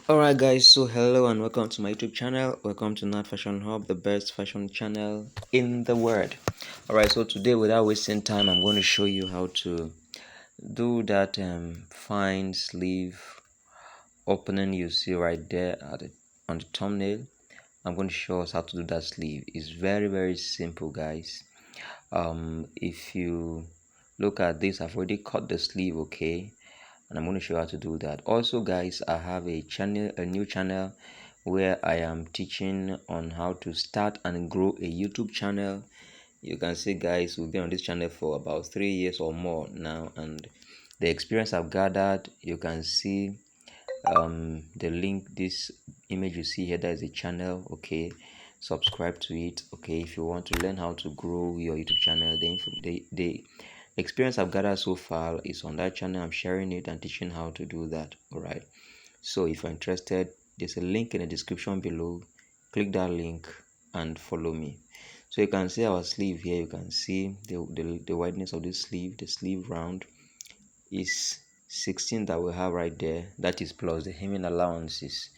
Alright guys, so hello and welcome to my YouTube channel. Welcome to Nat Fashion Hub, the best fashion channel in the world. Alright, so today without wasting time, I'm going to show you how to do that fine sleeve opening you see right there on the thumbnail. I'm going to show us how to do that sleeve. It's very simple, guys. If you look at this, I've already cut the sleeve, okay, and I'm going to show you how to do that. Also guys, I have a new channel where I am teaching on how to start and grow a YouTube channel. You can see guys, we've been on this channel for about 3 years or more now, and the experience I've gathered, you can see the link, this image you see here, that is a channel, okay. Subscribe to it, okay, if you want to learn how to grow your YouTube channel. The experience I've gathered so far is on that channel. I'm sharing it and teaching how to do that. All right, so if you're interested, there's a link in the description below. Click that link and follow me. So you can see our sleeve here. You can see the wideness of this sleeve. The sleeve round is 16 that we have right there. That is plus the hemming allowances.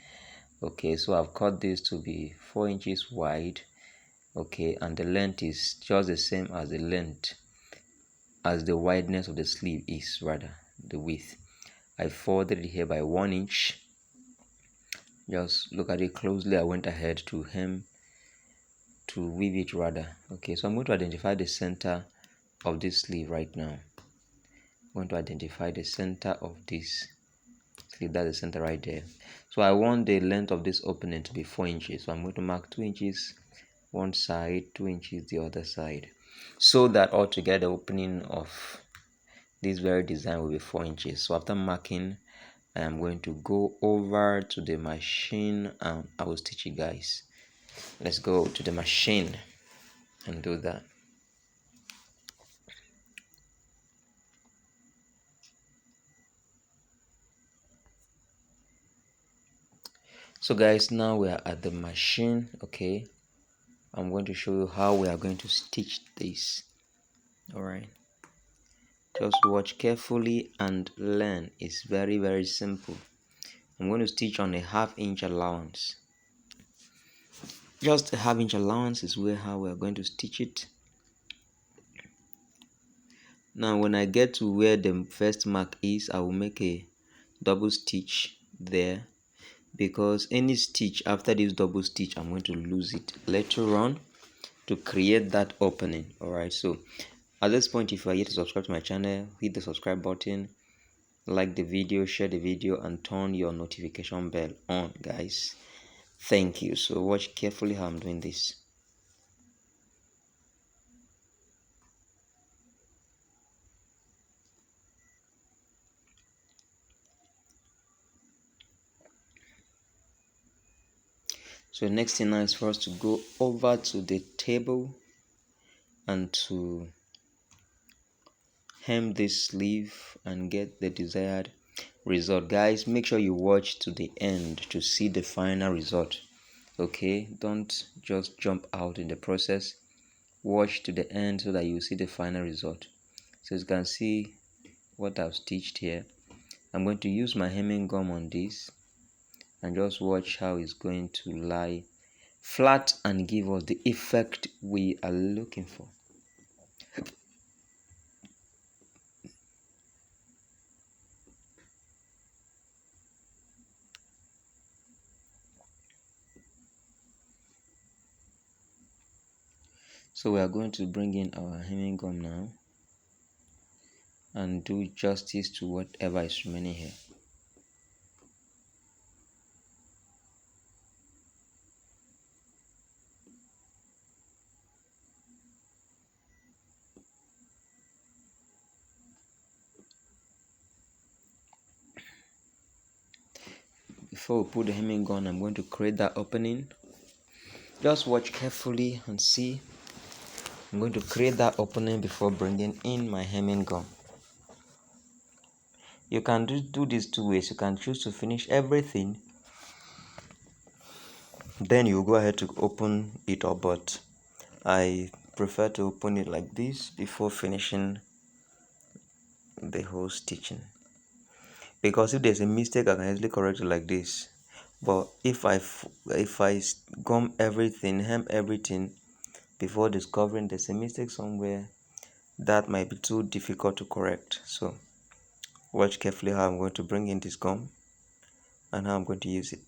Okay, so I've cut this to be 4 inches wide. Okay, and the length is just the same as the length as the wideness of the sleeve is, rather the width. I folded it here by 1 inch. Just look at it closely. I went ahead to weave it rather. Okay, so I'm going to identify the center of this sleeve right now. I'm going to identify the center of this sleeve. That's the center right there. So I want the length of this opening to be 4 inches. So I'm going to mark 2 inches one side, 2 inches the other side, so that altogether the opening of this very design will be 4 inches. So after marking, I am going to go over to the machine and I will teach you guys. Let's go to the machine and do that. So guys, now we are at the machine. Okay, I'm going to show you how we are going to stitch this. All right, just watch carefully and learn. It's very simple. I'm going to stitch on a 1/2 inch allowance. Just a 1/2 inch allowance is where how we are going to stitch it. Now when I get to where the first mark is, I will make a double stitch there, because any stitch after this double stitch, I'm going to lose it later on to create that opening. All right, so at this point, if you are yet to subscribe to my channel, hit the subscribe button, like the video, share the video, and turn your notification bell on, guys. Thank you. So watch carefully how I'm doing this. So the next thing now is for us to go over to the table and to hem this sleeve and get the desired result. Guys, make sure you watch to the end to see the final result. Okay, don't just jump out in the process. Watch to the end so that you see the final result. So you can see what I've stitched here. I'm going to use my hemming gum on this and just watch how it's going to lie flat and give us the effect we are looking for. So we are going to bring in our hemming gum now and do justice to whatever is remaining here. Before we put the hemming gun, I'm going to create that opening. Just watch carefully and see. I'm going to create that opening before bringing in my hemming gun. You can do this 2 ways. You can choose to finish everything, then you go ahead to open it up, but I prefer to open it like this before finishing the whole stitching, because if there's a mistake, I can easily correct it like this. But if I gum everything, hem everything before discovering there's a mistake somewhere, that might be too difficult to correct. So watch carefully how I'm going to bring in this gum and how I'm going to use it.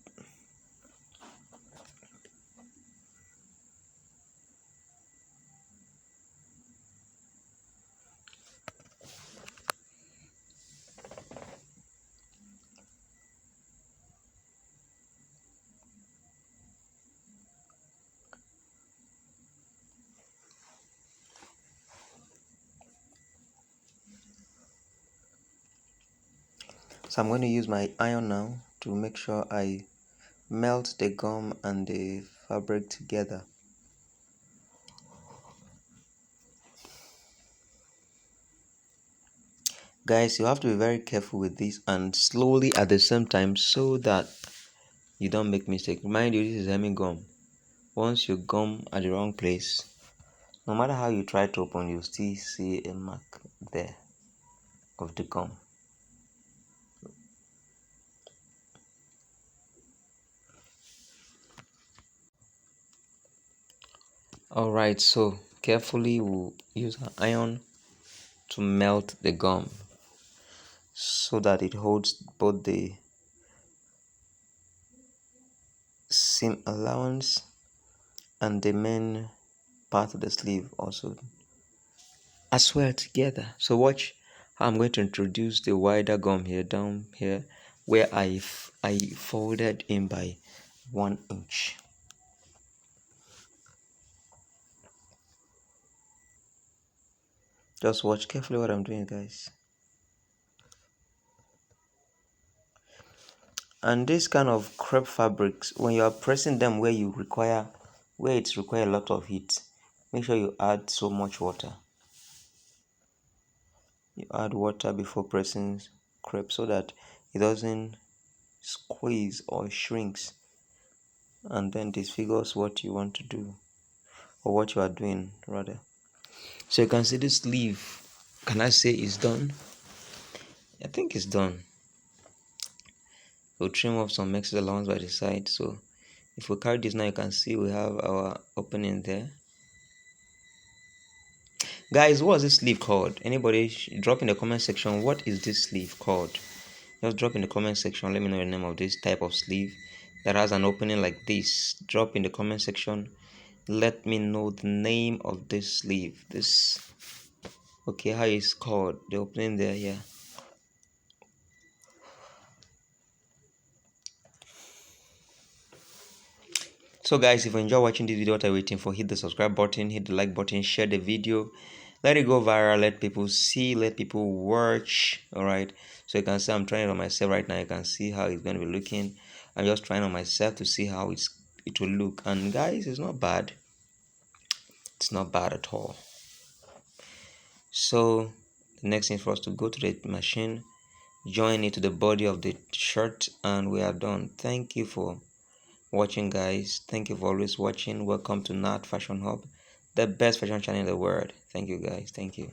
So I'm going to use my iron now to make sure I melt the gum and the fabric together. Guys, you have to be very careful with this and slowly at the same time so that you don't make mistake. Mind you, this is hemming gum. Once you gum at the wrong place, no matter how you try to open, you still see a mark there of the gum. Alright, so carefully we'll use an iron to melt the gum so that it holds both the seam allowance and the main part of the sleeve also as well together. So watch how I'm going to introduce the wider gum here down here where I folded in by 1 inch. Just watch carefully what I'm doing, guys. And this kind of crepe fabrics, when you are pressing them where it's require a lot of heat, make sure you add so much water. You add water before pressing crepe so that it doesn't squeeze or shrinks and then disfigures what you want to do or what you are doing rather. So you can see this sleeve. Can I say it's done? I think it's done. We'll trim off some excess allowance by the side. So if we carry this now, you can see we have our opening there. Guys, what is this sleeve called? Anybody drop in the comment section, what is this sleeve called? Just drop in the comment section, let me know the name of this type of sleeve that has an opening like this. Drop in the comment section, let me know the name of this sleeve. This, okay, how it's called, the opening there, yeah. So guys, if you enjoy watching this video, what are you waiting for? Hit the subscribe button, hit the like button, share the video, let it go viral, let people see, let people watch. All right, so you can see I'm trying it on myself right now. You can see how it's going to be looking. I'm just trying on myself to see how it will look. And guys, it's not bad. It's not bad at all. So the next thing for us to go to the machine, join it to the body of the shirt, and we are done. Thank you for watching, guys. Thank you for always watching. Welcome to Nat Fashion Hub, the best fashion channel in the world. Thank you, guys. Thank you.